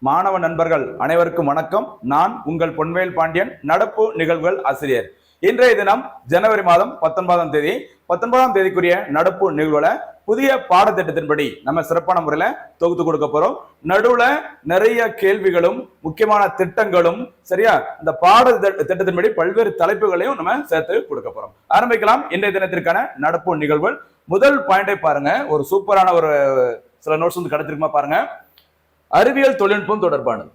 மாணவ நண்பர்கள் அனைவருக்கும் வணக்கம். நான் உங்கள் பொன்வேல் பாண்டியன், நடப்பு நிகழ்வுகள் ஆசிரியர். இன்றைய தினம் ஜனவரி மாதம் 19ஆம் தேதி. 19ஆம் தேதிக்குரிய நடப்பு நிகழ்வுகளை புதிய பாடத்திட்டத்தின்படி நம்ம சிறப்பான முறையில தொகுத்து கொடுக்க போறோம். நடுவுல நிறைய கேள்விகளும் முக்கியமான திட்டங்களும் சரியா இந்த பாட திட்டத்தின்படி பல்வேறு தலைப்புகளையும் நம்ம சேர்த்து கொடுக்க போறோம். ஆரம்பிக்கலாம் இன்றைய தினத்திற்கான நடப்பு நிகழ்வுகள். முதல் பாயிண்டை பாருங்க. ஒரு சூப்பரான ஒரு சில நோட்ஸ் வந்து கிடைச்சிருக்குமா பாருங்க. அறிவியல் தொழில்நுட்பம் தொடர்பானது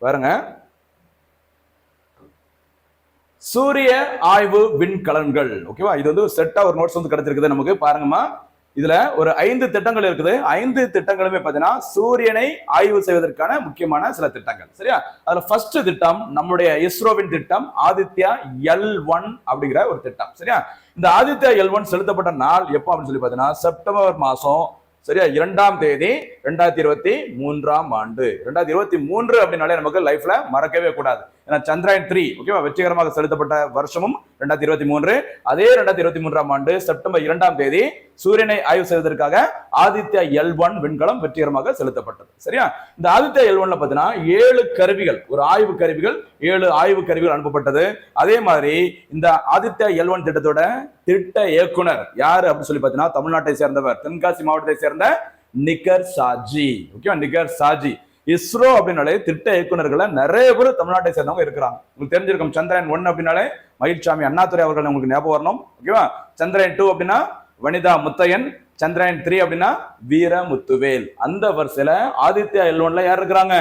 பாருங்க. சூரிய ஆய்வு விண்கலன்கள். ஓகேவா? இது வந்து செட்டா ஒரு நோட்ஸ் வந்து கிடைச்சிருக்குது நமக்கு. பாருங்கம்மா, இதுல ஒரு 5 திட்டங்கள் இருக்குது. 5 திட்டங்களுமே பாத்தீங்கன்னா சூரியனை ஆய்வு செய்வதற்கான முக்கியமான சில திட்டங்கள். சரியா? அதுல ஃபர்ஸ்ட் திட்டம் நம்முடைய இஸ்ரோவின் திட்டம் ஆதித்யா L1 அப்படிங்கிற ஒரு திட்டம். சரியா? இந்த ஆதித்யா L1 செலுத்தப்பட்ட நாள் எப்போ அப்படின்னு சொல்லி பாத்தீங்கன்னா செப்டம்பர் மாசம் சரியா 2ஆம் தேதி 2023ஆம் ஆண்டு. 2023 அப்படின்னாலே நமக்கு லைஃப்ல மறக்கவே கூடாது. ஏன்னா சந்திராயன் 3 ஓகேவா வெற்றிகரமாக செலுத்தப்பட்ட வருஷமும் 2023. அதே 2023ஆம் ஆண்டு செப்டம்பர் 2ஆம் தேதி சூரியனை ஆய்வு செய்வதற்காக ஆதித்யா L1 விண்கலம் வெற்றிகரமாக செலுத்தப்பட்டது. சரியா? இந்த ஆதித்யா L1ல பாத்தீங்கன்னா 7 கருவிகள், ஒரு ஆய்வு கருவிகள், 7 ஆய்வு கருவிகள் அனுப்பப்பட்டது. அதே மாதிரி இந்த ஆதித்யா L1 திட்டத்தோட திட்ட இயக்குனர் யாரு அப்படின்னு சொல்லி பாத்தீங்கன்னா தமிழ்நாட்டை சேர்ந்தவர், தென்காசி மாவட்டத்தை சேர்ந்த நிகர் சாஜி. ஓகேவா? நிகர் சாஜி. இஸ்ரோ அப்படின்னாலே திட்ட இயக்குநர்களை நிறைய பேர் தமிழ்நாட்டை சேர்ந்தவங்க இருக்கிறாங்க. உங்களுக்கு தெரிஞ்சிருக்கும். சந்திராயன் 1 அப்படின்னாலே மயில்சாமி அண்ணாதுரை அவர்கள் உங்களுக்கு ஞாபகம் வரணும். ஓகேவா? சந்திராயன் 2 அப்படின்னா வனிதா முத்தையன், சந்திராயன் 3 அப்படின்னா வீரமுத்துவேல். அந்த வரிசையில ஆதித்யா L1ல யார் இருக்கிறாங்க?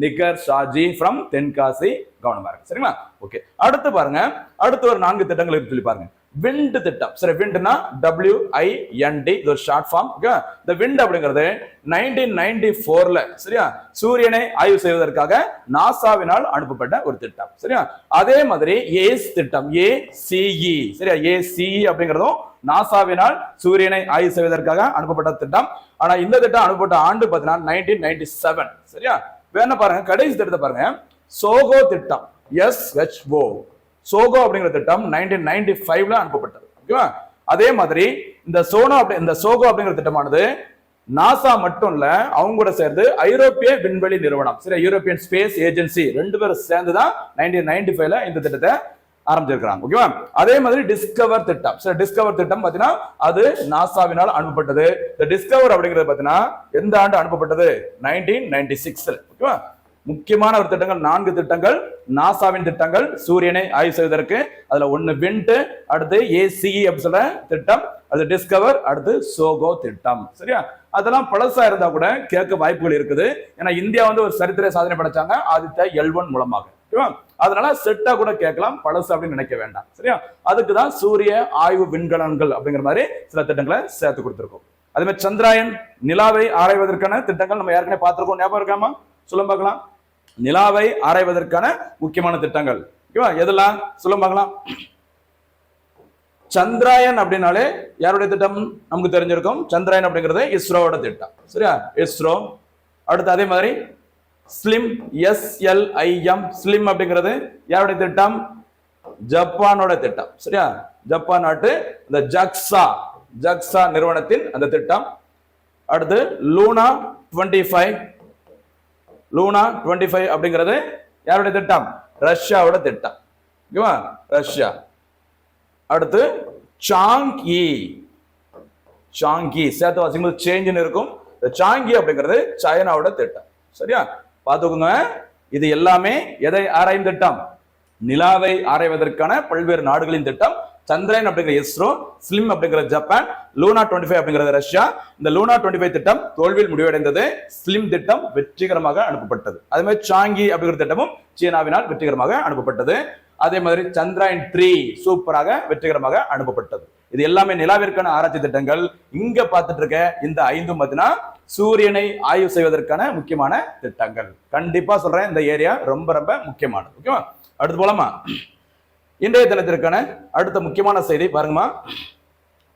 நிகர் ஷாஜி ஃப்ரம் தென்காசி. கவனமா இருக்கு. சரிங்களா? ஓகே, அடுத்து பாருங்க. அடுத்து ஒரு 4 திட்டங்கள் இருக்கு சொல்லி பாருங்க. விண்ட் திட்டம். சரி, விண்ட்னா WIND, இது ஒரு ஷார்ட் ஃபார்ம். ஓகே, இந்த விண்ட் அப்படிங்கிறது 1994ல சரியா சூரியனை ஆய்வு செய்வதற்காக நாசாவினால் அனுப்பப்பட்ட ஒரு திட்டம். சரியா? அதே மாதிரி ஏஸ் திட்டம், ACE சரியா ACE அப்படிங்கிறதும் நாசாவினால் சூரியனை ஆய்வு செய்வதற்காக அனுப்பப்பட்ட திட்டம். ஆனா இந்த திட்டம் அனுப்பப்பட்ட ஆண்டு பார்த்தீங்கன்னா 1997. சரியா? வேணா பாருங்க, கடைசி திட்டத்தை பாருங்க. சோகோ திட்டம், SHO சோகோ அப்படிங்கிற திட்டம் 1995ல அனுப்பப்பட்டது. ஓகேவா? அதே மாதிரி இந்த சோகோ அப்படிங்கிற திட்டமானது நாசா மட்டும் இல்ல, அவங்க கூட சேர்ந்து ஐரோப்பிய விண்வெளி நிறுவனம் சரி யூரோப்பியன் ஸ்பேஸ் ஏஜென்சி 2 பேரும் சேர்ந்துதான் 1995ல இந்த திட்டத்தை ஆரம்பிச்சிருக்காங்க. ஓகேவா? அதே மாதிரி டிஸ்கவர் திட்டம். சரி, டிஸ்கவர் திட்டம் பாத்தீங்கன்னா அது நாசாவினால் அனுப்பப்பட்டது. இந்த டிஸ்கவர் அப்படிங்கிறது பாத்தீங்கன்னா எந்த ஆண்டு அனுப்பப்பட்டது? 1996. ஓகேவா? முக்கியமான ஒரு திட்டங்கள் 4 திட்டங்கள், நாசாவின் திட்டங்கள் சூரியனை ஆய்வு செய்வதற்கு. அதுல ஒன்னு விண்ட், அடுத்து ACE அப்படி சொல்ற திட்டம், அது டிஸ்கவர், அடுத்து சோகோ திட்டம். சரியா? அதெல்லாம் பழசா இருந்தா கூட கேட்க வாய்ப்புகள் இருக்குது. ஏன்னா இந்தியா வந்து ஒரு சரித்திர சாதனை படைச்சாங்க ஆதித்யா L1 மூலமாக. அதனால செட்டா கூட கேட்கலாம், பழசு அப்படின்னு நினைக்க வேண்டாம். சரியா? அதுக்குதான் சூரிய ஆய்வு விண்கலன்கள் அப்படிங்கிற மாதிரி சில திட்டங்களை சேர்த்து கொடுத்திருக்கோம். அதே மாதிரி சந்திராயன் நிலாவை ஆராய்வதற்கான திட்டங்கள் நம்ம ஏற்கனவே பார்த்திருக்கோம். ஞாபகம் இருக்காமா? சொல்ல பார்க்கலாம். நிலாவை ஆராய்வதற்கான முக்கியமான திட்டங்கள் எதெல்லாம் சொல்ல பார்க்கலாம். சந்திராயன் அப்படின்னாலே யாருடைய திட்டம் நமக்கு தெரிஞ்சிருக்கும். சந்திராயன் அப்படிங்கிறது இஸ்ரோவோட திட்டம். சரியா? இஸ்ரோ. அடுத்து அதே மாதிரி ஸ்லிம், SLIM ஸ்லிம் அப்படிங்கிறது யாருடைய திட்டம்? ஜப்பானோட திட்டம். சரியா? ஜப்பான் நாட்டு இந்த ஜக்ஸா நிறுவனத்தின் அந்த திட்டம். அடுத்து லூனா 25 அப்படிங்கிறது யாருடைய திட்டம்? ரஷ்யாவோட திட்டம். ஓகேவா? ரஷ்யா. அடுத்து சாங்கி சேர்த்து வாசிக்கும்போது சேஞ்சுன்னு இருக்கும். சாங்கி அப்படிங்கிறது சைனாவோட திட்டம். சரியா? பார்த்துக்கோங்க. இது எல்லாமே எதை ஆராயும் திட்டம்? நிலாவை ஆராய்வதற்கான பல்வேறு நாடுகளின் திட்டம். சந்திரன் அப்படிங்கிற இஸ்ரோ, ஸ்லிம் அப்படிங்கிற ஜப்பான், லூனா 25 அப்படிங்கிறது ரஷ்யா. இந்த லூனா 25 திட்டம் தோல்வியில் முடிவடைந்தது. ஸ்லிம் திட்டம் வெற்றிகரமாக அனுப்பப்பட்டது. அதே மாதிரி சாங்கி அப்படிங்கிற திட்டமும் சீனாவினால் வெற்றிகரமாக அனுப்பப்பட்டது. அதே மாதிரி சந்திராயன் 3 சூப்பராக வெற்றிகரமாக அனுப்பப்பட்டது. இது எல்லாமே நிலாவிற்கான ஆராய்ச்சி திட்டங்கள். இங்க பார்த்துட்டு இருக்க இந்த 5 பார்த்தீங்கன்னா சூரியனை ஆய்வு செய்வதற்கான முக்கியமான திட்டங்கள். கண்டிப்பா சொல்றேன், இந்த ஏரியா ரொம்ப ரொம்ப முக்கியமானது. ஓகேவா? அடுத்து போலாமா? இன்றைய தினத்திற்கான அடுத்த முக்கியமான செய்தி பாருங்கம்மா.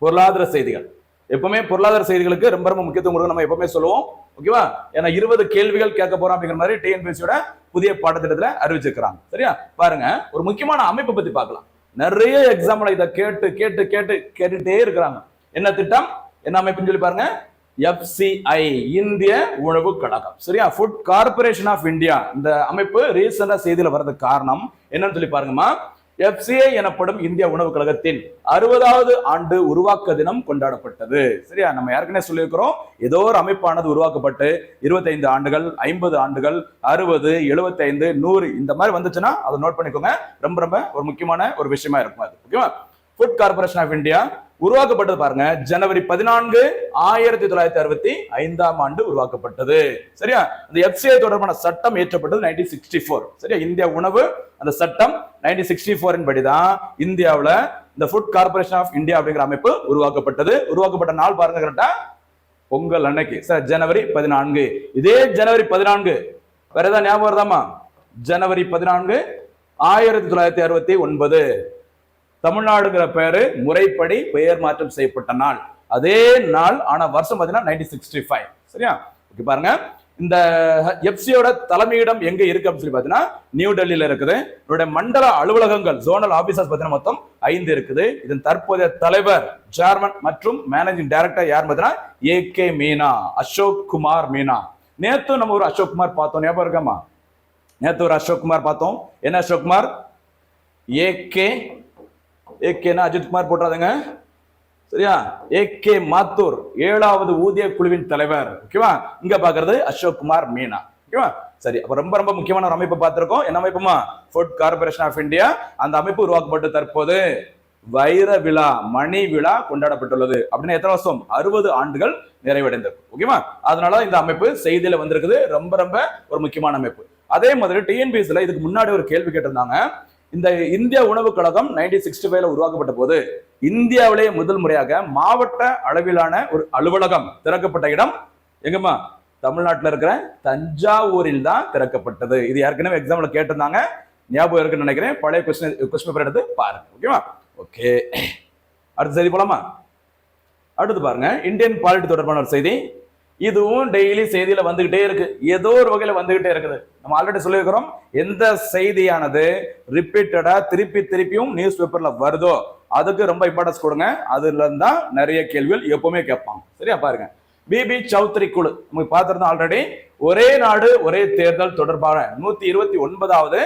பொருளாதார செய்திகள். எப்பவுமே பொருளாதார செய்திகளுக்கு ரொம்ப ரொம்ப முக்கியத்துவம் கொடுக்க நம்ம எப்பவுமே சொல்லுவோம். ஓகேவா? ஏன்னா 20 கேள்விகள் கேட்க போறோம் அப்படிங்கிற மாதிரி TNPSCயோட புதிய பாடத்திட்டத்துல அறிவிச்சிருக்கிறாங்க. சரியா? பாருங்க, ஒரு முக்கியமான அமைப்பை பத்தி பார்க்கலாம். நிறைய எக்ஸாம்பிள் இதை கேட்டுட்டே இருக்கிறாங்க. என்ன திட்டம், என்ன அமைப்புன்னு சொல்லி பாருங்க. FCI இந்திய உணவு கழகம். சரியா? ஃபுட் கார்பரேஷன் ஆஃப் இந்தியா இந்த அமைப்பு ரீசெண்டா செய்தியில வர்றதுக்கு காரணம் என்னன்னு சொல்லி பாருங்கம்மா. FCI எனப்படும் இந்திய உணவு கழகத்தின் 60வது ஆண்டு உருவாக்க தினம் கொண்டாடப்பட்டது. சரியா? நம்ம ஏற்கனவே சொல்லியிருக்கிறோம், ஏதோ ஒரு அமைப்பானது உருவாக்கப்பட்டு 25 ஆண்டுகள், 50 ஆண்டுகள், 60, 75, 100 இந்த மாதிரி வந்துச்சுன்னா அதை நோட் பண்ணிக்கோங்க. ரொம்ப ரொம்ப ஒரு முக்கியமான ஒரு விஷயமா இருக்கும் அது. ஓகேவா? ஃபுட் கார்பரேஷன் ஆஃப் இந்தியா உருவாக்கப்பட்டது பாருங்க ஜனவரி 14, 1965ஆம் ஆண்டு உருவாக்கப்பட்டது. சரியா? இந்த FCI தொடர்பான சட்டம் ஏற்றப்பட்டது 1964. சரியா? இந்திய உணவு அந்த சட்டம் 1964 படிதான் இந்தியாவுல இந்த ஃபுட் கார்பரேஷன் ஆஃப் இந்தியா அப்படிங்கிற அமைப்பு உருவாக்கப்பட்டது. உருவாக்கப்பட்ட நாள் பாருங்க கரெக்டா, பொங்கல் அன்னைக்கு. சார் ஜனவரி 14. இதே ஜனவரி 14 வேற ஏதாவது ஞாபகம் வருதாமா? ஜனவரி 14, 1969 தமிழ்நாடுங்கிற பேரு முறைப்படி பெயர் மாற்றம் செய்யப்பட்ட நாள். அதே நாள் ஆனா வருஷம் பாத்தீங்கன்னா 1965. சரியா? ஓகே பாருங்க, இந்த FCIயோட தலைமையிடம் எங்க இருக்கு அப்படின்னு சொல்லி பாத்தீங்கன்னா நியூ டெல்லியில இருக்குது. இதோட மண்டல அலுவலகங்கள் ஜோனல் ஆபீசர்ஸ் பாத்தீங்கன்னா மொத்தம் 5 இருக்குது. இதன் தற்போதைய தலைவர், சேர்மன் மற்றும் மேனேஜிங் டைரக்டர் யார் பாத்தீங்கன்னா AK மீனா, அசோக் குமார் மீனா. நேத்து நம்ம ஒரு அசோக் குமார் பார்த்தோம், ஞாபகம் இருக்காமா? நேத்து ஒரு அசோக் குமார் பார்த்தோம். என்ன அசோக் குமார்? ஏகேனா அஜித் குமார் போட்டுறாதுங்க. சரியா? AK மாத்தூர் 7வது ஊதிய குழுவின் தலைவர். ஓகேவா? இங்க பாக்குறது அசோக் குமார் மீனா. ஓகேவா? சரி, அப்ப ரொம்ப ரொம்ப முக்கியமான ஒரு அமைப்பு பார்த்திருக்கோம். என்ன அமைப்புமா? Food corporation of India. அந்த அமைப்பு உருவாக்கப்பட்டு தற்போது வைர விழா, மணி விழா கொண்டாடப்பட்டுள்ளது. அப்படின்னு எத்தனை வருஷம்? 60 ஆண்டுகள் நிறைவடைந்தது. ஓகேவா? அதனால இந்த அமைப்பு செய்தியில வந்திருக்குது. ரொம்ப ரொம்ப ஒரு முக்கியமான அமைப்பு. அதே மாதிரி TNPSல இதுக்கு முன்னாடி ஒரு கேள்வி கேட்டிருந்தாங்க. இந்த இந்திய உணவு கழகம் 1965 உருவாக்கப்பட்ட போது இந்தியாவிலேயே முதல் முறையாக மாவட்ட அளவிலான ஒரு அலுவலகம் திறக்கப்பட்ட இடம் எங்கம்மா? தமிழ்நாட்டில் இருக்கிற தஞ்சாவூரில் தான் திறக்கப்பட்டது. இது ஏற்கனவே எக்ஸாம்ல கேட்டிருந்தாங்க, ஞாபகம் இருக்குன்னு நினைக்கிறேன். பழைய கொஸ்டின் பேப்பர் எடுத்து பாருங்க. ஓகேவா? ஓகே, அடுத்த செய்தி போலாமா? அடுத்து பாருங்க, இந்தியன் பாலிட்டி தொடர்பான ஒரு செய்தி. இதுவும் டெய்லி செய்தியில வந்துகிட்டே இருக்கு, ஏதோ ஒரு வகையில வந்துகிட்டே இருக்குது. நம்ம ஆல்ரெடி சொல்லியிருக்கிறோம், எந்த செய்தியானது ரிப்பீட்டடா திருப்பியும் நியூஸ் பேப்பர்ல வருதோ அதுக்கு ரொம்ப இம்பார்ட்டன்ஸ் கொடுங்க. அதுல இருந்தா நிறைய கேள்விகள் எப்பவுமே கேட்பாங்க. சரியா? பாருங்க, BB சௌத்ரி குழு நமக்கு பார்த்திருந்தோம் ஆல்ரெடி. ஒரே நாடு ஒரே தேர்தல் தொடர்பான 129வது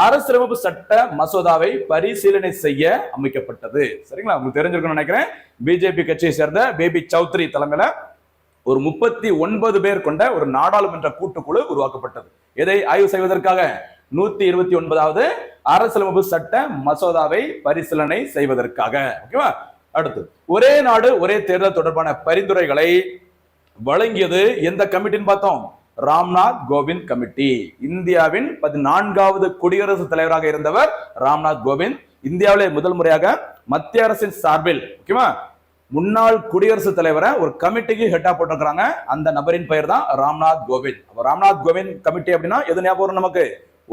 அரசியலமைப்பு சட்ட மசோதாவை பரிசீலனை செய்ய அமைக்கப்பட்டது. சரிங்களா? உங்களுக்கு தெரிஞ்சிருக்கும்னு நினைக்கிறேன். BJP கட்சியை சேர்ந்த BB சௌத்ரி தலைமையில ஒரு 39 பேர் கொண்ட ஒரு நாடாளுமன்ற கூட்டுக்குழு உருவாக்கப்பட்டது. எதை ஆய்வு செய்வதற்காக? 129வது அரசியலமைப்பு சட்ட மசோதாவை பரிசீலனை செய்வதற்காக. ஓகேவா? அடுத்து, ஒரே நாடு ஒரே தேர்தல் தொடர்பான பரிந்துரைகளை வழங்கியது எந்த கமிட்டின்னு பார்த்தோம்? ராம்நாத் கோவிந்த் கமிட்டி. இந்தியாவின் 14வது குடியரசுத் தலைவராக இருந்தவர் ராம்நாத் கோவிந்த். இந்தியாவிலே முதல் முறையாக மத்திய அரசின் சார்பில், ஓகேவா, முன்னாள் குடியரசுத் தலைவரை ஒரு கமிட்டிக்கு ஹெட்டா போட்டிருக்கிறாங்க. அந்த நபரின் பெயர் தான் ராம்நாத் கோவிந்த். ராம்நாத் கோவிந்த் கமிட்டி அப்படின்னா எது ஞாபகம் வரும் நமக்கு?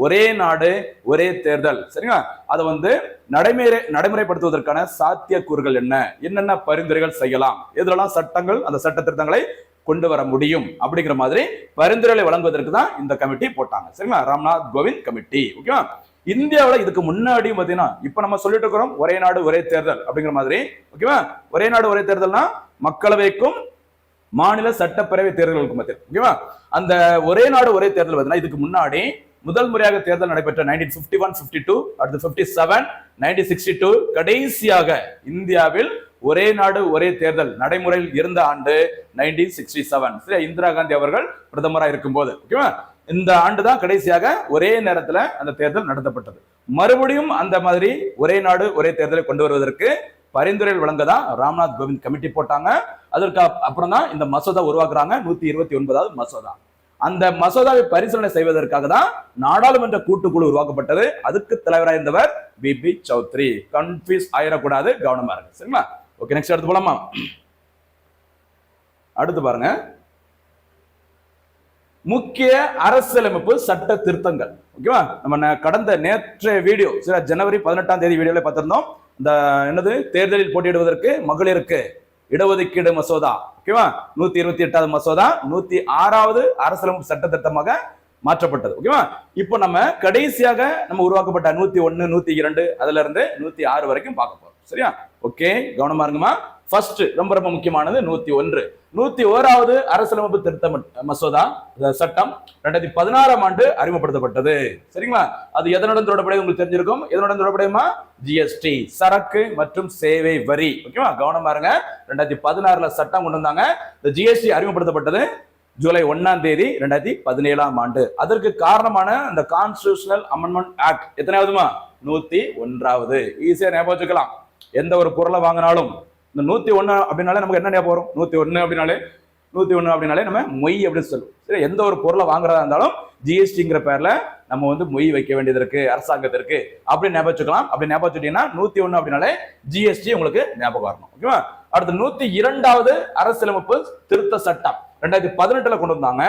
ஒரே நாடு ஒரே தேர்தல். சரிங்களா? அதை நடைமுறைப்படுத்துவதற்கான சாத்தியக்கூறுகள் என்னென்ன பரிந்துரைகள் செய்யலாம், எதுலாம் சட்டங்கள், அந்த சட்ட திருத்தங்களை கொண்டு வர முடியும் அப்படிங்கிற மாதிரி பரிந்துரைகளை வழங்குவதற்கு தான் இந்த கமிட்டி போட்டாங்க. சரிங்களா? ராம்நாத் கோவிந்த் கமிட்டி. ஓகேவா? இந்தியாவில் இதுக்கு முன்னாடியும் பாத்தீங்கன்னா இப்ப நம்ம சொல்லிட்டு இருக்கிறோம் ஒரே நாடு ஒரே தேர்தல் அப்படிங்கிற மாதிரி. ஓகேவா? ஒரே நாடு ஒரே தேர்தல்னா மக்களவைக்கும் மாநில சட்டப்பேரவை தேர்தல்களுக்கும் மத்திய. ஓகேவா? அந்த ஒரே நாடு ஒரே தேர்தல் பாத்தீங்கன்னா இதுக்கு முன்னாடி முதல் முறையாக தேர்தல் நடைபெற்ற 1951, 52, அடுத்து 57, 1962, கடைசியாக இந்தியாவில் ஒரே நாடு ஒரே தேர்தல் நடைமுறையில் இருந்த ஆண்டு 1967. சரி, இந்திரா காந்தி அவர்கள் பிரதமராக இருக்கும் போது. ஓகேவா? இந்த ஆண்டு தான் கடைசியாக ஒரே நேரத்துல அந்த தேர்தல் நடத்தப்பட்டது. மறுபடியும் அந்த மாதிரி ஒரே நாடு ஒரே தேர்தலை கொண்டு வருவதற்கு பரிந்துரைகள் வழங்கதான் ராம்நாத் கோவிந்த் கமிட்டி போட்டாங்க. அதற்கு அப்புறம் தான் இந்த மசோதா உருவாக்குறாங்க, 129வது மசோதா. அந்த மசோதாவை பரிசீலனை செய்வதற்காக தான் நாடாளுமன்ற கூட்டுக்குழு உருவாக்கப்பட்டது. அதுக்கு தலைவராக இருந்தவர் BB சௌத்ரி. கன்ஃபியூஸ் ஆயிடக்கூடாது, கவனமா இருக்கு. சரிங்களா? ஓகே, நெக்ஸ்ட் அடுத்து போலாமா? அடுத்து பாருங்க, முக்கிய அரசியலமைப்பு சட்ட திருத்தங்கள். ஓகேவா? நம்ம கடந்த நேற்றைய வீடியோ, ஜனவரி 18ஆம் தேதி வீடியோல பார்த்திருந்தோம். இந்த என்னது, தேர்தலில் போட்டியிடுவதற்கு மகளிருக்கு இடஒதுக்கீடு மசோதா. ஓகேவா? 128வது மசோதா 106வது அரசியலமைப்பு சட்ட திருத்தமாக மாற்றப்பட்டது. ஓகேவா? இப்போ நம்ம கடைசியாக நம்ம உருவாக்கப்பட்ட 101, 102 அதுல இருந்து 106 வரைக்கும் பார்க்க போறோம். சரியா? ஓகே, கவனமா இருங்கம்மா. ஃபர்ஸ்ட் ரொம்ப ரொம்ப முக்கியமானது 101. 101வது அரசியலமைப்பு திருத்த மசோதா சட்டம் 2016ஆம் ஆண்டு அறிமுகப்படுத்தப்பட்டது. சரிங்களா? அது எதனுடன் தொடர்புடையது உங்களுக்கு தெரிஞ்சிருக்கும். எதனுடன் தொடர்புடையமா? ஜிஎஸ்டி, சரக்கு மற்றும் சேவை வரி. ஓகேவா? கவனமா இருங்க. 2016ல சட்டம் கொண்டு வந்தாங்க. இந்த ஜிஎஸ்டி அறிமுகப்படுத்தப்பட்டது ஜூலை 1ஆம் தேதி 2017ஆம் ஆண்டு. அதற்கு காரணமான அந்த கான்ஸ்டிடியூஷனல் அமெண்ட்மெண்ட் ஆக்ட் எத்தனாவதுமா? 101வது. ஈஸியா ஞாபகம் வச்சுக்கலாம். எந்த ஒரு பொருளை வாங்கினாலும் இந்த 101 அப்படின்னாலே நமக்கு என்ன ஞாபகம் வரும்? 101 அப்படின்னாலே நம்ம மொய் அப்படின்னு சொல்லுவோம். சரி, எந்த ஒரு பொருளை வாங்குறதா இருந்தாலும் ஜிஎஸ்டிங்கிற பேர்ல நம்ம வந்து மொய் வைக்க வேண்டியது இருக்கு அரசாங்கத்திற்கு. அப்படி ஞாபகம் வச்சுக்கலாம். அப்படி ஞாபகம் வச்சுட்டீங்கன்னா 101 அப்படின்னாலே ஜிஎஸ்டி உங்களுக்கு ஞாபகம் வரணும். ஓகேவா? அடுத்து 102வது அரசியலமைப்பு திருத்த சட்டம் 2018ல கொண்டு வந்தாங்க.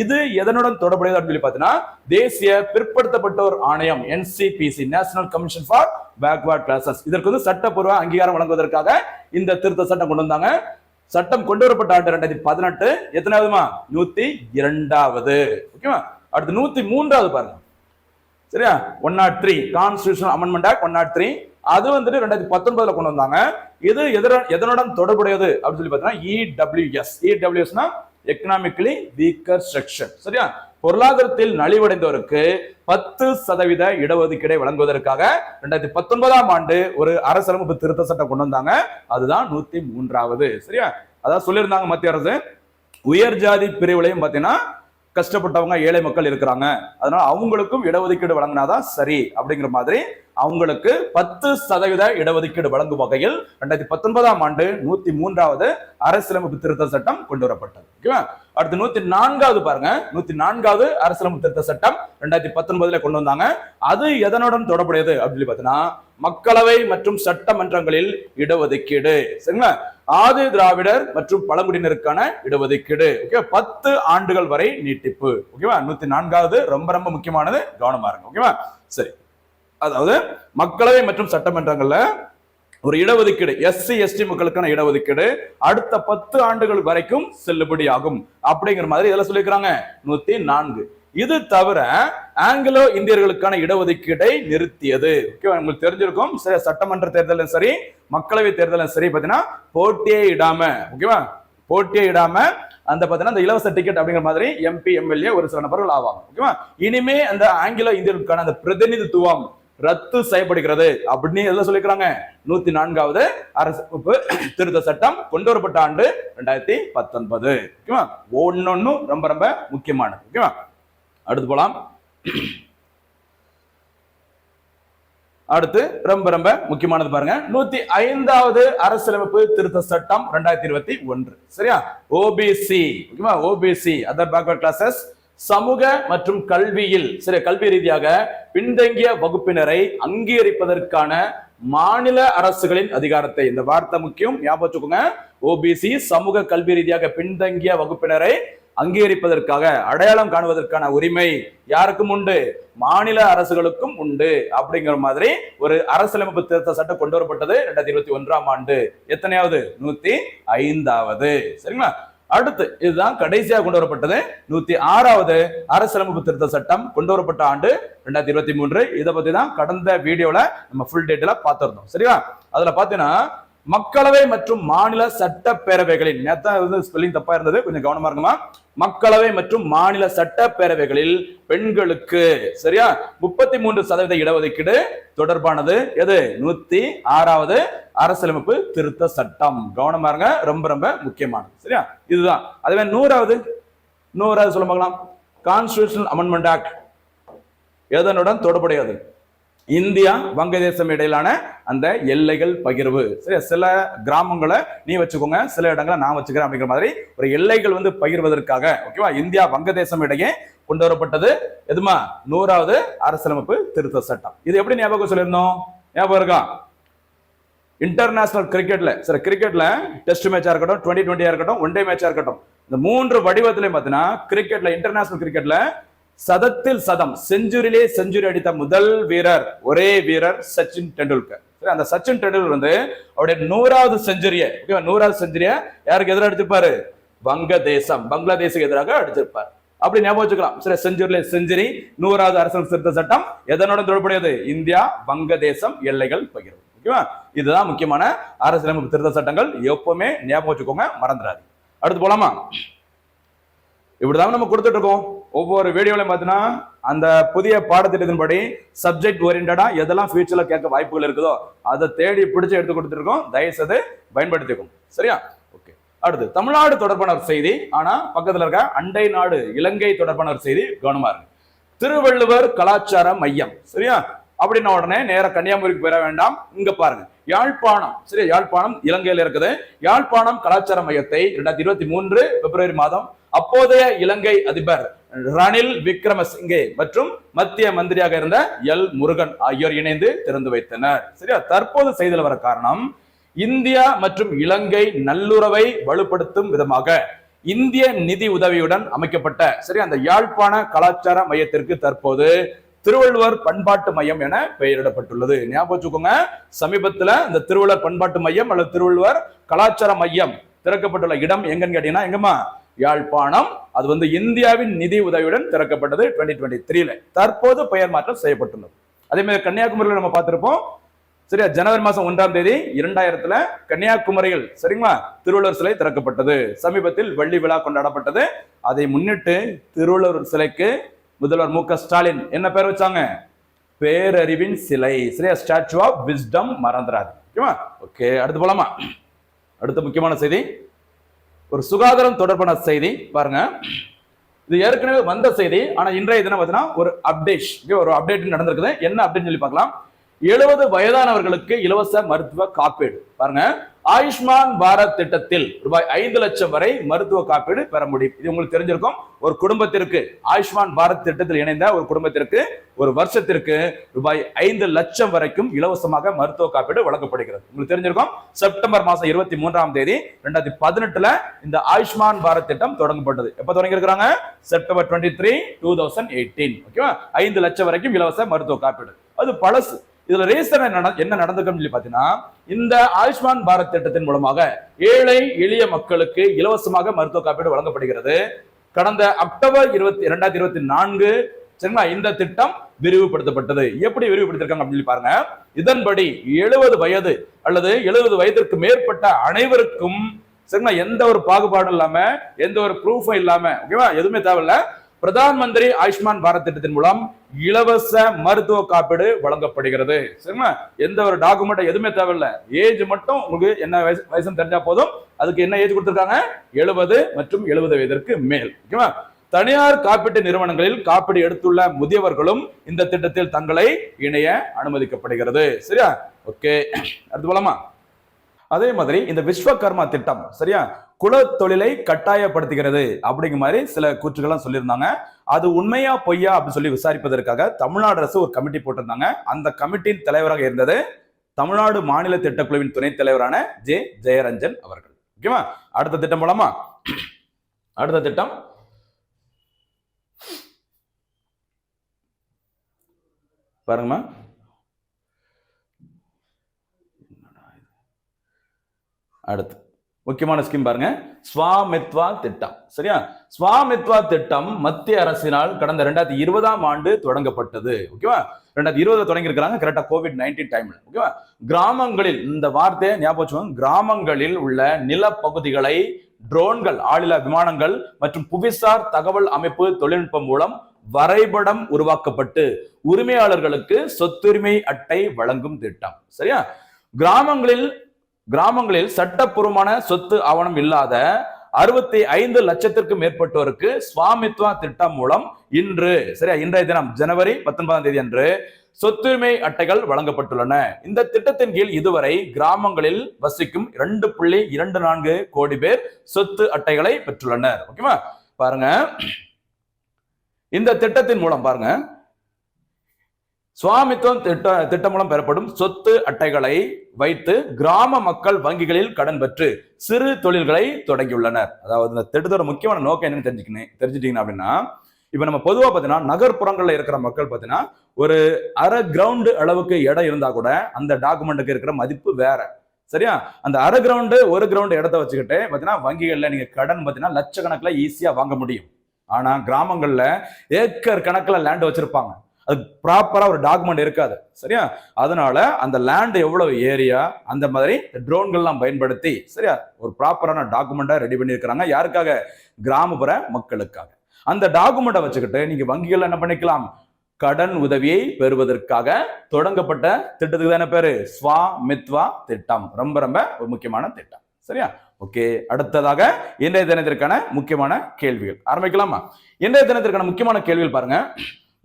இது எதனுடன் தொடர்புடையது அப்படின்னு சொல்லி பார்த்தீங்கன்னா தேசிய பிற்படுத்தப்பட்டோர் ஆணையம், NCBC, national commission for backward classes. இதற்கு வந்து சட்டப்பூர்வ அங்கீகாரம் வழங்குவதற்காக இந்த திருத்த சட்டம் கொண்டு வந்தாங்க. சட்டம் கொண்டு வரப்பட்ட ஆண்டு 2018. எத்தனாவதுமா? 102வது. ஓகேவா? அடுத்து 103வது பாருங்க. சரியா? 103 கான்ஸ்டிடியூஷனல் அமெண்ட்மெண்ட் ஆக்ட் 103. அது வந்துட்டு 2019ல கொண்டு வந்தாங்க. இது எதனுடன் தொடர்புடையது அப்படின்னு சொல்லி பார்த்தீங்கன்னா இடபிள்யூஎஸ். இடபிள்யூஎஸ்னா எக்கனாமிக்கலி வீக்கர் செக்ஷன். சரியா? பொருளாதாரத்தில் நலிவடைந்தோருக்கு 10% இடஒதுக்கீடை வழங்குவதற்காக 2019ஆம் ஆண்டு ஒரு அரசியலமைப்பு திருத்த சட்டம் கொண்டு வந்தாங்க. அதுதான் 103வது. சரியா? அதான் சொல்லியிருந்தாங்க மத்திய அரசு உயர் ஜாதி பிரிவுலையும் பார்த்தீங்கன்னா கஷ்டப்பட்டவங்க ஏழை மக்கள் இருக்கிறாங்க, அதனால அவங்களுக்கும் இடஒதுக்கீடு வழங்கினாதான் சரி அப்படிங்கிற மாதிரி அவங்களுக்கு 10% இடஒதுக்கீடு வழங்கும் வகையில் 2019ஆம் ஆண்டு 103வது அரசியலமைப்பு திருத்த சட்டம் கொண்டு வரப்பட்டது. ஓகேவா? அடுத்து 104வது பாருங்க. 104வது அரசியலமைப்பு திருத்த சட்டம் 2019ல கொண்டு வந்தாங்க. அது எதனுடன் தொடர்புடையது அப்படின்னு பார்த்தீங்கன்னா மக்களவை மற்றும் சட்டமன்றங்களில் இடஒதுக்கீடு. சரிங்களா? ஆதி திராவிடர் மற்றும் பழங்குடியினருக்கான இடஒதுக்கீடு. ஓகே, 10 ஆண்டுகள் வரை நீட்டிப்பு. ஓகேவா? 104வது ரொம்ப ரொம்ப முக்கியமானது, கவனமா இருங்க. ஓகேவா? சரி, அதாவது மக்களவை மற்றும் சட்டமன்றங்கள்ல ஒரு இடஒதுக்கீடு, எஸ்சி எஸ்டி மக்களுக்கான இடஒதுக்கீடு அடுத்த 10 ஆண்டுகள் வரைக்கும் செல்லுபடி ஆகும் அப்படிங்கிற மாதிரி இதெல்லாம் சொல்லியிருக்கிறாங்க 104. இது தவிர ஆங்கிலோ இந்தியர்களுக்கான இடஒதுக்கீடை நிறுத்தியது. ஓகேவா? உங்களுக்கு தெரிஞ்சிருக்கும். சரி, சட்டமன்ற தேர்தலும் சரி மக்களவை தேர்தலும் சரி பார்த்தீங்கன்னா போட்டியே இடாம, ஓகேவா, போட்டியே இடாம அந்த பார்த்தீங்கன்னா அந்த இலவச டிக்கெட் அப்படிங்கிற மாதிரி எம்பி எம்எல்ஏ ஒரு சில நபர்கள் ஆவாங்க. ஓகேவா? இனிமே அந்த ஆங்கிலோ இந்தியர்களுக்கான அந்த பிரதிநிதித்துவம் ரத்து செய்யப்படுகிறது அப்படின்னு எல்லாம் சொல்லிக்கிறாங்க. 104வது அரசு திருத்த சட்டம் கொண்டு வரப்பட்ட ஆண்டு 2019. ஓகேவா? ஒன்னொன்னு ரொம்ப ரொம்ப முக்கியமானது. ஓகேவா? அடுத்து போலாம். அடுத்து ரொம்ப ரொம்ப முக்கியமானது பாருங்க. 105வது அரசியலமைப்பு திருத்த சட்டம் 2021. சரியா? ஓபிசி. ஓகேவா? ஓபிசி அதர் பேக்வர்ட் கிளாஸஸ் சமூக மற்றும் கல்வியில் சரி கல்வி ரீதியாக பின்தங்கிய வகுப்பினரை அங்கீகரிப்பதற்கான மாநில அரசுகளின் அதிகாரத்தை, இந்த வார்த்தை முக்கியம், ஞாபகம் வச்சுக்கோங்க. ஓபிசி சமூக கல்வி ரீதியாக பின்தங்கிய வகுப்பினரை அங்கீகரிப்பதற்காக அடையாளம் காணுவதற்கான உரிமை யாருக்கும் உண்டு? மாநில அரசுகளுக்கும் உண்டு அப்படிங்கிற மாதிரி ஒரு அரசியலமைப்பு திருத்த சட்டம் கொண்டு வரப்பட்டது 2021ஆம் ஆண்டு. எத்தனையாவது? 105வது. சரிங்களா? அடுத்து இதுதான் கடைசியாக கொண்டு வரப்பட்டது 106வது அரசியலமைப்பு திருத்த சட்டம் கொண்டு வரப்பட்ட ஆண்டு 2023. இதை பத்தி தான் கடந்த வீடியோல நம்ம ஃபுல் டீடைலா பார்த்திருந்தோம். சரியா? அதுல பாத்தீங்கன்னா மக்களவை மற்றும் மாநில சட்டப்பேரவைகளில், நேத்தான் ஸ்பெல்லிங் தப்பா இருந்தது, கொஞ்சம் கவனமா இருக்குமா. மக்களவை மற்றும் மாநில சட்டப்பேரவைகளில் பெண்களுக்கு சரியா 33% இடஒதுக்கீடு தொடர்பானது எது? 106வது அரசியலமைப்பு திருத்த சட்டம். கவனமா இருங்க, ரொம்ப ரொம்ப முக்கியமானது. சரியா? இதுதான். அதுவே 100வது சொல்ல பார்க்கலாம். கான்ஸ்டிடியூஷனல் அமெண்ட்மெண்ட் ஆக்ட் எதனுடன் தொடர்புடையது? இந்தியா வங்கதேசம் இடையிலான அந்த எல்லைகள் பகிர்வு. சரி, சில கிராமங்களை நீ வச்சுக்கோங்க, சில இடங்களை நான் வச்சுக்கிறேன் அப்படிங்கிற மாதிரி ஒரு எல்லைகள் வந்து பகிர்வதற்காக, ஓகேவா, இந்தியா வங்கதேசம் இடையே கொண்டு வரப்பட்டது எதுமா? 100வது அரசியலமைப்பு திருத்த சட்டம். இது எப்படி ஞாபகம் சொல்லியிருந்தோம்? ஞாபகம் இருக்கா? இன்டர்நேஷனல் கிரிக்கெட்ல சரி கிரிக்கெட்ல டெஸ்ட் மேட்சா இருக்கட்டும், 2020 இருக்கட்டும், ஒன் டே மேட்சா இருக்கட்டும், இந்த 3 வடிவத்திலையும் பார்த்தீங்கன்னா கிரிக்கெட்ல இன்டர்நேஷனல் கிரிக்கெட்ல சதத்தில் சதம் செஞ்சுரியிலே செஞ்சுரி அடித்த முதல் வீரர் ஒரே வீரர் சச்சின் டெண்டுல்கர். சரி, அந்த சச்சின் டெண்டுல்கர் வந்து அவருடைய 100வது செஞ்சுரிய, ஓகேவா, 100வது செஞ்சுரிய யாருக்கு எதிராக அடிச்சிருப்பாரு? வங்கதேசம், பங்களாதேஷுக்கு எதிராக அடிச்சிருப்பார். அப்படி ஞாபகம் வச்சுக்கலாம். சரி, செஞ்சுரியிலே செஞ்சுரி 100வது அரசியல் திருத்த சட்டம் எதனுடன் தொடர்புடையது? இந்தியா வங்கதேசம் எல்லைகள் பகிர்வு. ஓகேவா? இதுதான் முக்கியமான அரசியலமைப்பு திருத்த சட்டங்கள். எப்பவுமே ஞாபகம் வச்சுக்கோங்க, மறந்துடாது. அடுத்து போலாமா? இப்படிதான் நம்ம கொடுத்துட்டு இருக்கோம். ஒவ்வொரு வீடியோலையும் பார்த்தீங்கன்னா அந்த புதிய பாடத்திட்டத்தின்படி சப்ஜெக்ட் ஓரியன்டா எதெல்லாம் ஃபியூச்சர்ல கேட்க வாய்ப்புகள் இருக்குதோ அதை தேடி பிடிச்சு எடுத்து கொடுத்துருக்கோம். தயவுசெய்து பயன்படுத்திக்கும். சரியா? ஓகே. அடுத்து தமிழ்நாடு தொடர்பான ஒரு செய்தி. ஆனா பக்கத்துல இருக்க அண்டை நாடு இலங்கை தொடர்பான ஒரு செய்தி கவனமா இருக்கு. திருவள்ளுவர் கலாச்சார மையம். சரியா? அப்படின்ன உடனே நேர கன்னியாகுமரிக்கு பெற வேண்டாம். இங்க பாருங்க, யாழ்ப்பாணம். சரியா? யாழ்ப்பாணம் இலங்கையில் இருக்குது. யாழ்ப்பாணம் கலாச்சார மையத்தை 2023 பிப்ரவரி மாதம் அப்போதைய இலங்கை அதிபர் ரணில் விக்ரமசிங்கே மற்றும் மத்திய மந்திரியாக இருந்த எல் முருகன் ஆகியோர் இணைந்து திறந்து வைத்தனர். சரியா? தற்போது செய்தியில் வர காரணம், இந்தியா மற்றும் இலங்கை நல்லுறவை வலுப்படுத்தும் விதமாக இந்திய நிதி உதவியுடன் அமைக்கப்பட்ட சரி அந்த யாழ்ப்பாண கலாச்சார மையத்திற்கு தற்போது திருவள்ளுவர் பண்பாட்டு மையம் என பெயரிடப்பட்டுள்ளது. ஞாபகம் வச்சுக்கோங்க, சமீபத்துல இந்த திருவள்ளுவர் பண்பாட்டு மையம் அல்லது திருவள்ளுவர் கலாச்சார மையம் திறக்கப்பட்டுள்ள இடம் எங்கன்னு கேட்டீங்கன்னா எங்கம்மா? யாழ்ப்பாணம். அது இந்தியாவின் நிதி உதவியுடன் திறக்கப்பட்டது 2023. தற்போது பெயர் மாற்றம் செய்யப்பட்டுள்ளது. அதே மாதிரி கன்னியாகுமரியில் நம்ம பார்த்திருப்போம். சரியா? ஜனவரி மாசம் 1ஆம் தேதி 2000 கன்னியாகுமரியில் சரிங்களா திருவள்ளுவர் சிலை திறக்கப்பட்டது. சமீபத்தில் வெள்ளி விழா கொண்டாடப்பட்டது. அதை முன்னிட்டு திருவள்ளுவர் சிலைக்கு முதல்வர் மு க ஸ்டாலின் என்ன பேர் வச்சாங்க? பேரறிவின் சிலை. சரியா? Statue of wisdom. மறந்துடாது. ஓகேவா? ஓகே. அடுத்து போலாமா? அடுத்த முக்கியமான செய்தி ஒரு சுகாதாரம் தொடர்பான செய்தி. பாருங்க, இது ஏற்கனவே வந்த செய்தி. ஆனா இன்றைய தினம் பார்த்தீங்கன்னா ஒரு அப்டேட் நடந்திருக்குது. என்ன அப்டேட் சொல்லி பார்க்கலாம். 70 வயதானவர்களுக்கு இலவச மருத்துவ காப்பீடு. பாருங்க, ஆயுஷ்மான் பாரத் திட்டத்தில் ரூபாய் 5 லட்சம் வரை மருத்துவ காப்பீடு பெற முடியும். இது உங்களுக்கு தெரிஞ்சிருக்கும். ஒரு குடும்பத்திற்கு ஆயுஷ்மான் பாரத் திட்டத்தில் இணைந்த ஒரு குடும்பத்திற்கு ஒரு வருஷத்திற்கு ரூபாய் 5 லட்சம் வரைக்கும் இலவசமாக மருத்துவ காப்பீடு வழங்கப்படுகிறது. உங்களுக்கு தெரிஞ்சிருக்கும். செப்டம்பர் மாசம் 23ஆம் தேதி 2018 இந்த ஆயுஷ்மான் பாரத் திட்டம் தொடங்கப்பட்டது. எப்ப தொடங்கி இருக்கிறாங்க? செப்டம்பர் 23, 2018. ஓகேவா? 5 லட்சம் வரைக்கும் இலவச மருத்துவ காப்பீடு. அது பழசு. இதுல ரீசன் என்ன நடந்திருக்குன்னு சொல்லி பாத்தீங்கன்னா, இந்த ஆயுஷ்மான் பாரத் திட்டத்தின் மூலமாக ஏழை எளிய மக்களுக்கு இலவசமாக மருத்துவ காப்பீடு வழங்கப்படுகிறது. கடந்த அக்டோபர் 2024 சரிங்களா இந்த திட்டம் விரிவுபடுத்தப்பட்டது. எப்படி விரிவுபடுத்திருக்காங்க அப்படின்னு பாருங்க. இதன்படி 70 வயது அல்லது 70 வயதிற்கு மேற்பட்ட அனைவருக்கும் சரிங்களா எந்த ஒரு பாகுபாடும் இல்லாம, எந்த ஒரு ப்ரூஃபும் இல்லாம, ஓகேவா, எதுவுமே தேவையில்ல, பிரதான் மந்திரி ஆயுஷ்மான் பாரத் திட்டத்தின் மூலம் இலவச மருத்துவ காப்பீடு வழங்கப்படுகிறது. சரிங்களா? எந்த ஒரு டாக்குமெண்ட் எதுவுமே தேவையில்லை. ஏஜ் மட்டும் உங்களுக்கு என்ன வயசு தெரிஞ்சா போதும். அதுக்கு என்ன ஏஜ் கொடுத்திருக்காங்க? 70 மற்றும் 70 வயதிற்கு மேல். ஓகேவா? தனியார் காப்பீட்டு நிறுவனங்களில் காப்பீடு எடுத்துள்ள முதியவர்களும் இந்த திட்டத்தில் தங்களை இணைய அனுமதிக்கப்படுகிறது. சரியா? ஓகே. அடுத்து போலாமா? அதே மாதிரி இந்த விஸ்வகர்மா திட்டம் சரியா குல தொழிலை கட்டாயப்படுத்துகிறது அப்படிங்கிற மாதிரி சில கூற்றுகள்லாம் சொல்லியிருந்தாங்க. அது உண்மையா பொய்யா அப்படின்னு சொல்லி விசாரிப்பதற்காக தமிழ்நாடு அரசு ஒரு கமிட்டி போட்டிருந்தாங்க. அந்த கமிட்டியின் தலைவராக இருந்தது தமிழ்நாடு மாநில திட்டக்குழுவின் துணைத் தலைவரான ஜே ஜெயரஞ்சன் அவர்கள். ஓகேவா? அடுத்த திட்டம் போலாமா? அடுத்த திட்டம் பாருங்கம்மா. அடுத்து முக்கியமான ஸ்கீம் பாருங்க, ஸ்வாமித்வா திட்டம். சரியா? ஸ்வாமித்வா திட்டம் மத்திய அரசினால் கடந்த 2020ஆம் ஆண்டு தொடங்கப்பட்டது. ஓகேவா? 2020 தொடங்கி இருக்கிறாங்க, கரெக்டா COVID-19 டைம்ல. ஓகேவா? கிராமங்களில் இந்த வார்த்தையை ஞாபகம் வச்சுக்கோங்க. கிராமங்களில் உள்ள நிலப்பகுதிகளை ட்ரோன்கள், ஆளில்லா விமானங்கள் மற்றும் புவிசார் தகவல் அமைப்பு தொழில்நுட்பம் மூலம் வரைபடம் உருவாக்கப்பட்டு உரிமையாளர்களுக்கு சொத்துரிமை அட்டை வழங்கும் திட்டம். சரியா? கிராமங்களில் சட்டப்பூர்வமான சொத்து ஆவணம் இல்லாத 65 லட்சத்திற்கும் மேற்பட்டோருக்கு ஸ்வாமித்வா திட்டம் மூலம் இன்றைய தினம் ஜனவரி 19ஆம் தேதி அன்று சொத்துரிமை அட்டைகள் வழங்கப்பட்டுள்ளன. இந்த திட்டத்தின் கீழ் இதுவரை கிராமங்களில் வசிக்கும் 2.24 கோடி பேர் சொத்து அட்டைகளை பெற்றுள்ளனர். ஓகேவா? பாருங்க, இந்த திட்டத்தின் மூலம் பாருங்க, சுவாமித்துவம் திட்டம் மூலம் பெறப்படும் சொத்து அட்டைகளை வைத்து கிராம மக்கள் வங்கிகளில் கடன் பெற்று சிறு தொழில்களை தொடங்கியுள்ளனர். அதாவது இந்த திட்டத்தோட முக்கியமான நோக்கம் என்னன்னு தெரிஞ்சுட்டீங்கன்னா அப்படின்னா, இப்ப நம்ம பொதுவா பாத்தீங்கன்னா நகர்ப்புறங்கள்ல இருக்கிற மக்கள் பாத்தீங்கன்னா ஒரு அரை கிரவுண்டு அளவுக்கு இடம் இருந்தா கூட அந்த டாக்குமெண்ட்டுக்கு இருக்கிற மதிப்பு வேற. சரியா? அந்த அரை கிரவுண்டு ஒரு கிரவுண்டு இடத்த வச்சுக்கிட்டு பாத்தீங்கன்னா வங்கிகள்ல நீங்க கடன் பாத்தீங்கன்னா லட்சக்கணக்கில் ஈஸியா வாங்க முடியும். ஆனா கிராமங்கள்ல ஏக்கர் கணக்குல லேண்ட் வச்சிருப்பாங்க. அது ப்ராப்பரா ஒரு டாக்குமெண்ட் இருக்காது, சரியா? அதனால அந்த லேண்ட் எவ்வளவு ஏரியா, அந்த மாதிரி ட்ரோன்கள்லாம் பயன்படுத்தி, சரியா, ஒரு ப்ராப்பரான டாக்குமெண்டா ரெடி பண்ணியிருக்கிறாங்க. யாருக்காக? கிராமப்புற மக்களுக்காக. அந்த டாக்குமெண்ட்டை வச்சுக்கிட்டு நீங்க வங்கிகள் என்ன பண்ணிக்கலாம்? கடன் உதவியை பெறுவதற்காக தொடங்கப்பட்ட திட்டத்துக்கு தானே பேரு ஸ்வாமித்வா திட்டம். ரொம்ப ரொம்ப ஒரு முக்கியமான திட்டம், சரியா? ஓகே, அடுத்ததாக இன்றைய தினத்திற்கான முக்கியமான கேள்விகள் ஆரம்பிக்கலாமா? இன்றைய தினத்திற்கான முக்கியமான கேள்விகள் பாருங்க.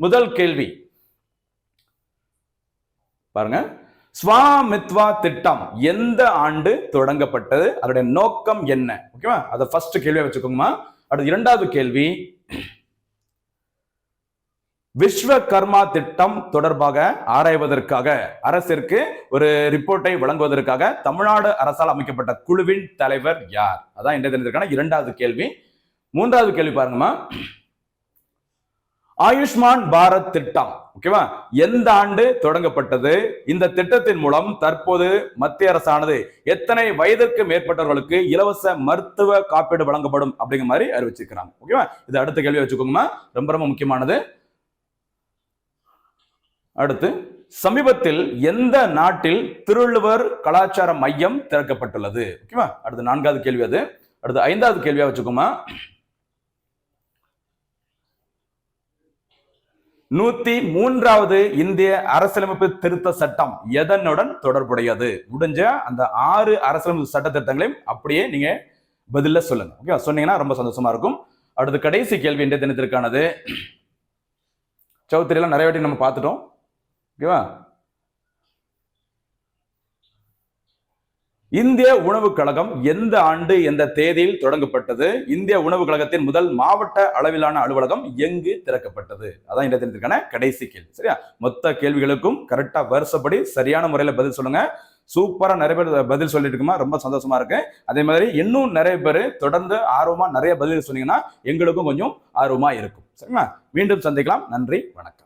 முதல் கேள்வி பாருங்க, ஸ்வாமித்வா திட்டம் எந்த ஆண்டு தொடங்கப்பட்டது? அதோடைய நோக்கம் என்ன? ஓகேவா? அதை ஃபர்ஸ்ட் கேள்வியா வச்சுக்கோங்கம்மா. அடுத்து இரண்டாவது கேள்வி, விஸ்வகர்மா திட்டம் தொடர்பாக ஆராய்வதற்காக அரசிற்கு ஒரு ரிப்போர்ட்டை வழங்குவதற்காக தமிழ்நாடு அரசால் அமைக்கப்பட்ட குழுவின் தலைவர் யார்? அதான் இன்றைய தினத்திற்கான இரண்டாவது கேள்வி. மூன்றாவது கேள்வி பாருங்கம்மா, ஆயுஷ்மான் பாரத் திட்டம், ஓகேவா, எந்த ஆண்டு தொடங்கப்பட்டது? இந்த திட்டத்தின் மூலம் தற்போது மத்திய அரசானது எத்தனை வயதிற்கு மேற்பட்டவர்களுக்கு இலவச மருத்துவ காப்பீடு வழங்கப்படும் அப்படிங்கிற மாதிரி அறிவிச்சிருக்கிறாங்க. ஓகேவா? இது அடுத்த கேள்வி வச்சுக்கோங்கம்மா, ரொம்ப ரொம்ப முக்கியமானது. அடுத்து, சமீபத்தில் எந்த நாட்டில் திருவள்ளுவர் கலாச்சார மையம் திறக்கப்பட்டுள்ளது? ஓகேவா? அடுத்து நான்காவது கேள்வி அது. அடுத்து ஐந்தாவது கேள்வியா வச்சுக்கோமா, 103வது இந்திய அரசியலமைப்பு திருத்த சட்டம் எதனுடன் தொடர்புடையது? முடிஞ்ச அந்த 6 அரசியலமைப்பு சட்ட திருத்தங்களையும் அப்படியே நீங்க பதில சொல்லுங்க. ஓகே, சொன்னீங்கன்னா ரொம்ப சந்தோஷமா இருக்கும். அடுத்து கடைசி கேள்வி இன்றைய தினத்திற்கானது. சௌத்ரியெல்லாம் நிறைய வாட்டி நம்ம பார்த்துட்டோம். ஓகேவா? இந்திய உணவுக் கழகம் எந்த ஆண்டு எந்த தேதியில் தொடங்கப்பட்டது? இந்திய உணவுக் கழகத்தின் முதல் மாவட்ட அளவிலான அலுவலகம் எங்கு திறக்கப்பட்டது? அதான் இந்த தினத்திற்கான கடைசி கேள்வி, சரியா? மொத்த கேள்விகளுக்கும் கரெக்டா வருஷப்படி சரியான முறையில பதில் சொல்லுங்க. சூப்பரா நிறைய பேர் பதில் சொல்லிட்டு இருக்குமா, ரொம்ப சந்தோஷமா இருக்கு. அதே மாதிரி இன்னும் நிறைய பேர் தொடர்ந்து ஆர்வமா நிறைய பதில் சொன்னீங்கன்னா எங்களுக்கும் கொஞ்சம் ஆர்வமா இருக்கும், சரிங்களா? மீண்டும் சந்திக்கலாம். நன்றி, வணக்கம்.